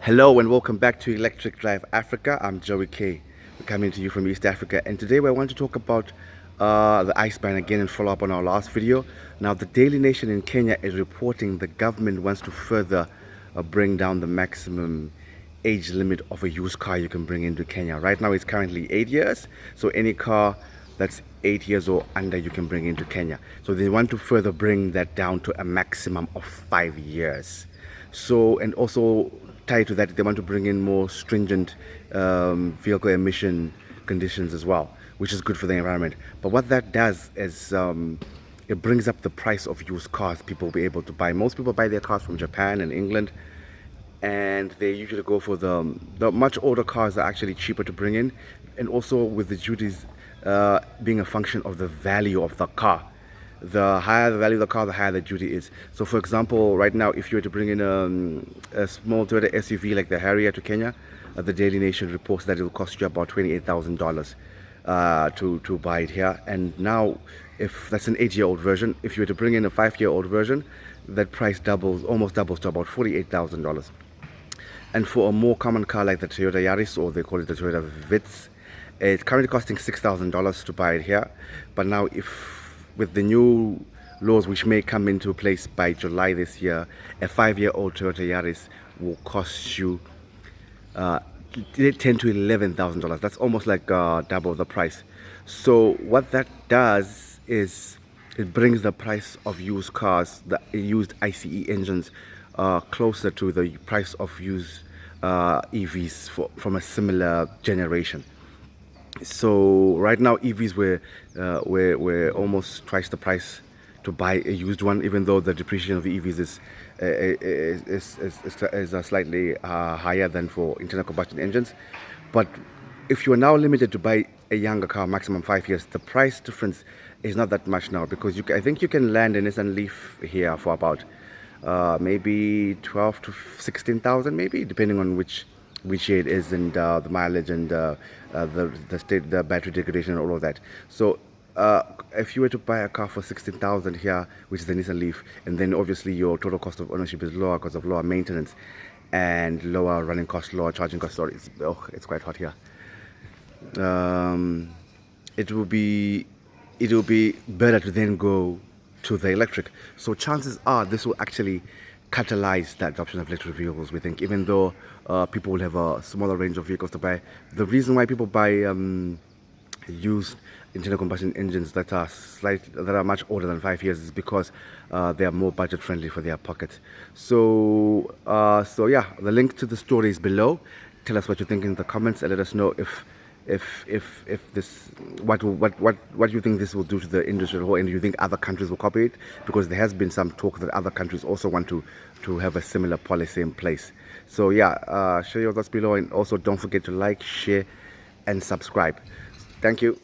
Hello and welcome back to Electric Drive Africa. I'm Joey K. We're coming to you from East Africa, and today we want to talk about the ice ban again and follow up on our last video. Now, the Daily Nation in Kenya is reporting the government wants to further bring down the maximum age limit of a used car you can bring into Kenya. Right now it's currently 8 years, so any car that's 8 years or under you can bring into Kenya. So they want to further bring that down to a maximum of 5 years. So, and also tied to that, they want to bring in more stringent vehicle emission conditions as well, which is good for the environment. But what that does is it brings up the price of used cars people will be able to buy. Most people buy their cars from Japan and England, and they usually go for the much older cars are actually cheaper to bring in, and also with the duties being a function of the value of the car. The higher the value of the car, the higher the duty is. So for example, right now, if you were to bring in a small Toyota SUV like the Harrier to Kenya, the Daily Nation reports that it will cost you about $28,000 to buy it here. And now, if that's an 8-year-old version, if you were to bring in a 5-year-old version, that price almost doubles to about $48,000. And for a more common car like the Toyota Yaris, or they call it the Toyota Vitz, it's currently costing $6,000 to buy it here. But now, with the new laws which may come into place by July this year, a 5-year-old Toyota Yaris will cost you $10,000 to $11,000. That's almost like double the price. So what that does is it brings the price of used cars, the used ICE engines, closer to the price of used EVs from a similar generation. So right now EVs were almost twice the price to buy a used one, even though the depreciation of the EVs is slightly higher than for internal combustion engines. But if you are now limited to buy a younger car, maximum 5 years, the price difference is not that much now, because I think you can land a Nissan Leaf here for about maybe 12 to 16,000, maybe, depending on which year it is, and the mileage, and the state, the battery degradation, and all of that. So if you were to buy a car for 16,000 here, which is the Nissan Leaf, and then obviously your total cost of ownership is lower because of lower maintenance and lower running costs, lower charging costs. Sorry, it's quite hot here. It will be better to then go to the electric. So chances are this will actually catalyze the adoption of electric vehicles, we think, even though people will have a smaller range of vehicles to buy. The reason why people buy used internal combustion engines that are much older than 5 years is because they are more budget friendly for their pocket. So yeah, the link to the story is below. Tell us what you think in the comments, and let us know if this, what you think this will do to the industry as a whole, and do you think other countries will copy it? Because there has been some talk that other countries also want to have a similar policy in place. So yeah, share your thoughts below, and also don't forget to like, share and subscribe. Thank you.